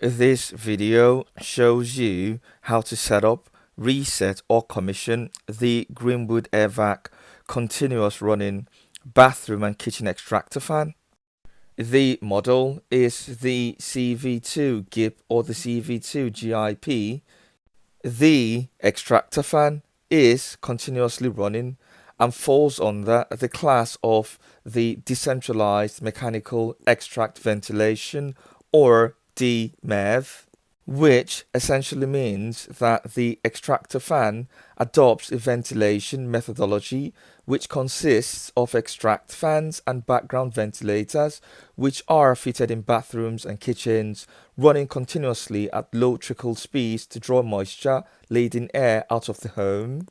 This video shows you how to set up, reset or commission the Greenwood Airvac continuous running bathroom and kitchen extractor fan. The model is the CV2GIP or the CV2GIP. The extractor fan is continuously running and falls under the class of the decentralized mechanical extract ventilation or dMEV, which essentially means that the extractor fan adopts a ventilation methodology which consists of extract fans and background ventilators, which are fitted in bathrooms and kitchens, running continuously at low trickle speeds to draw moisture laden air out of the home.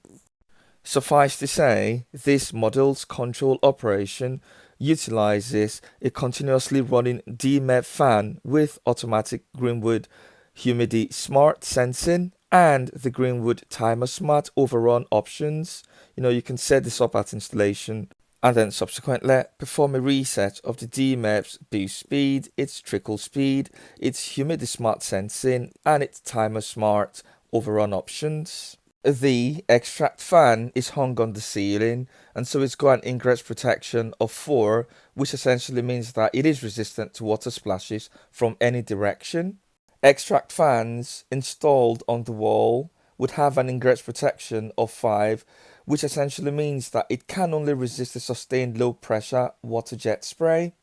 Suffice to say, this model's control operation utilizes a continuously running dMEV fan with automatic Greenwood Humidi smart sensing and the Greenwood timer smart overrun options. You can set this up at installation and then subsequently perform a reset of the dMEV's boost speed, its trickle speed, its Humidi smart sensing and its timer smart overrun options. The extract fan is hung on the ceiling, and so it's got an ingress protection of 4, which essentially means that it is resistant to water splashes from any direction. Extract fans installed on the wall would have an ingress protection of 5, which essentially means that it can only resist a sustained low pressure water jet spray.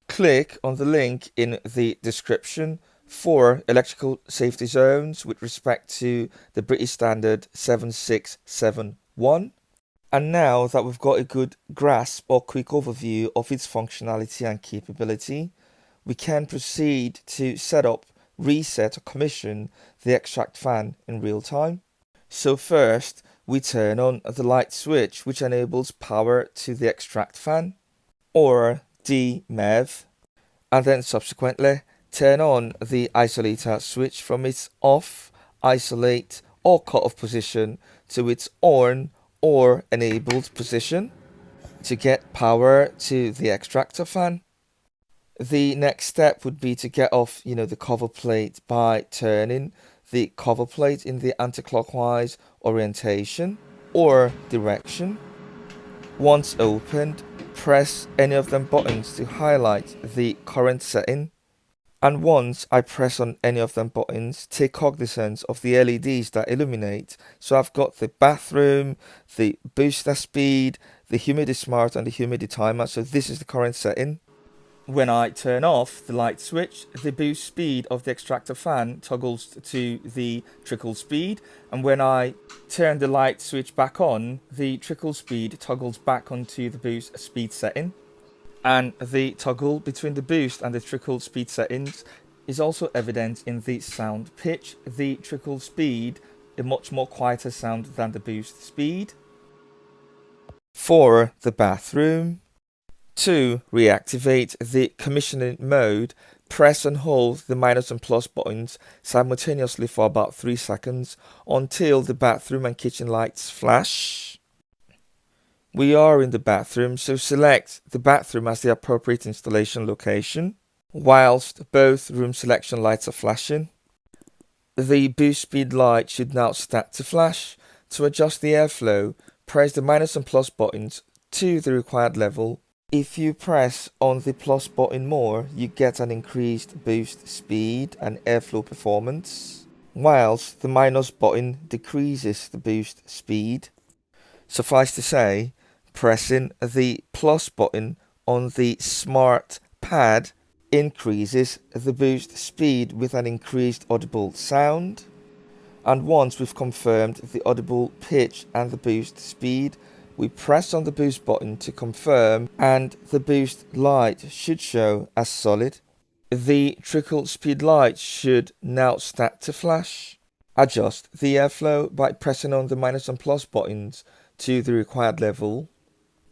Click on the link in the description for electrical safety zones with respect to the British Standard 7671. And now that we've got a good grasp or quick overview of its functionality and capability, we can proceed to set up, reset or commission the extract fan in real time. So first, we turn on the light switch which enables power to the extract fan or dMEV, and then subsequently turn on the isolator switch from its off, isolate or cut off position to its on or enabled position to get power to the extractor fan. The next step would be to get off the cover plate by turning the cover plate in the anti-clockwise orientation or direction. Once opened, press any of them buttons to highlight the current setting. And once I press on any of them buttons, take cognizance of the LEDs that illuminate. So I've got the bathroom, the booster speed, the Humidi smart and the Humidi timer. So this is the current setting. When I turn off the light switch, the boost speed of the extractor fan toggles to the trickle speed, and when I turn the light switch back on, the trickle speed toggles back onto the boost speed setting. And the toggle between the boost and the trickle speed settings is also evident in the sound pitch. The trickle speed, a much more quieter sound than the boost speed. For the bathroom, to reactivate the commissioning mode, press and hold the minus and plus buttons simultaneously for about 3 seconds until the bathroom and kitchen lights flash. We are in the bathroom, so select the bathroom as the appropriate installation location whilst both room selection lights are flashing. The boost speed light should now start to flash. To adjust the airflow, press the minus and plus buttons to the required level. If you press on the plus button more, you get an increased boost speed and airflow performance, whilst the minus button decreases the boost speed. Suffice to say, pressing the plus button on the SmartPAD increases the boost speed with an increased audible sound. And once we've confirmed the audible pitch and the boost speed, we press on the boost button to confirm, and the boost light should show as solid. The trickle speed light should now start to flash. Adjust the airflow by pressing on the minus and plus buttons to the required level,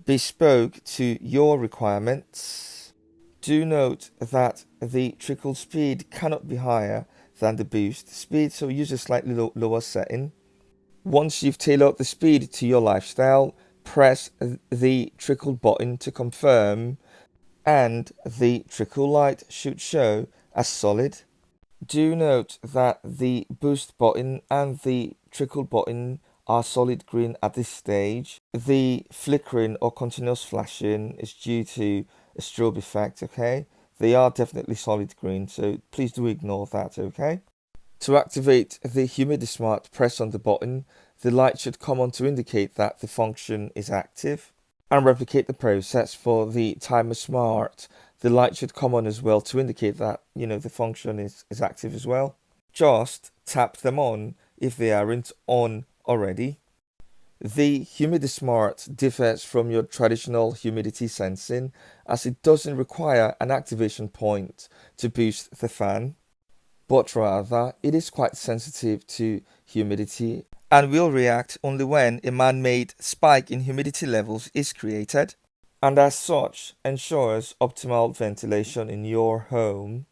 bespoke to your requirements. Do note that the trickle speed cannot be higher than the boost speed, so use a slightly lower setting. Once you've tailored the speed to your lifestyle, press the trickle button to confirm, and the trickle light should show as solid. Do note that the boost button and the trickle button are solid green at this stage. The flickering or continuous flashing is due to a strobe effect, okay? They are definitely solid green, so please do ignore that, okay? To activate the Humidi Smart, press on the button. The light should come on to indicate that the function is active. And replicate the process for the Timer Smart. The light should come on as well to indicate that, the function is active as well. Just tap them on if they aren't on already. The Humidi Smart differs from your traditional humidity sensing as it doesn't require an activation point to boost the fan, but rather it is quite sensitive to humidity and will react only when a man-made spike in humidity levels is created, and as such ensures optimal ventilation in your home.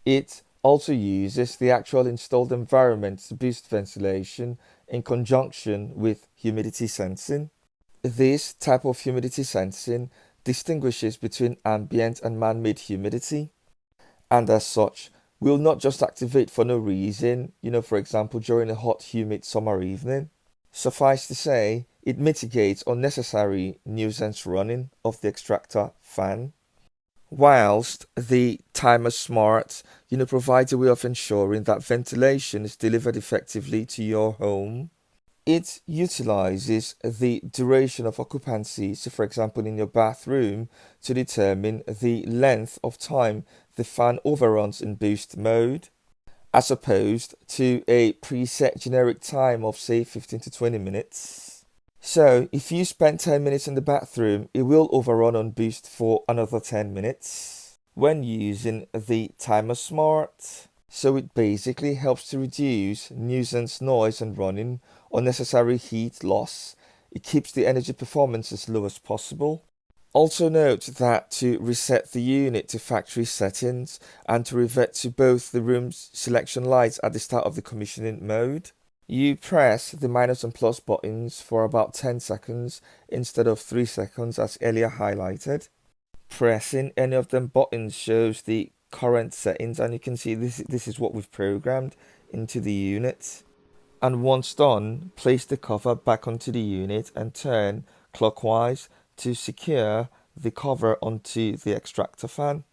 It also uses the actual installed environment to boost ventilation in conjunction with humidity sensing. This type of humidity sensing distinguishes between ambient and man-made humidity, and as such will not just activate for no reason, for example, during a hot, humid summer evening. Suffice to say, it mitigates unnecessary nuisance running of the extractor fan, whilst the Timer Smart, provides a way of ensuring that ventilation is delivered effectively to your home. It utilizes the duration of occupancy, so for example in your bathroom, to determine the length of time the fan overruns in boost mode, as opposed to a preset generic time of say 15 to 20 minutes. So if you spend 10 minutes in the bathroom, it will overrun on boost for another 10 minutes when using the Timer Smart. So it basically helps to reduce nuisance noise and running, unnecessary heat loss. It keeps the energy performance as low as possible. Also note that to reset the unit to factory settings and to revert to both the room's selection lights at the start of the commissioning mode, you press the minus and plus buttons for about 10 seconds instead of 3 seconds as earlier highlighted. Pressing any of them buttons shows the current settings, and you can see this is what we've programmed into the unit. And once done, place the cover back onto the unit and turn clockwise to secure the cover onto the extractor fan.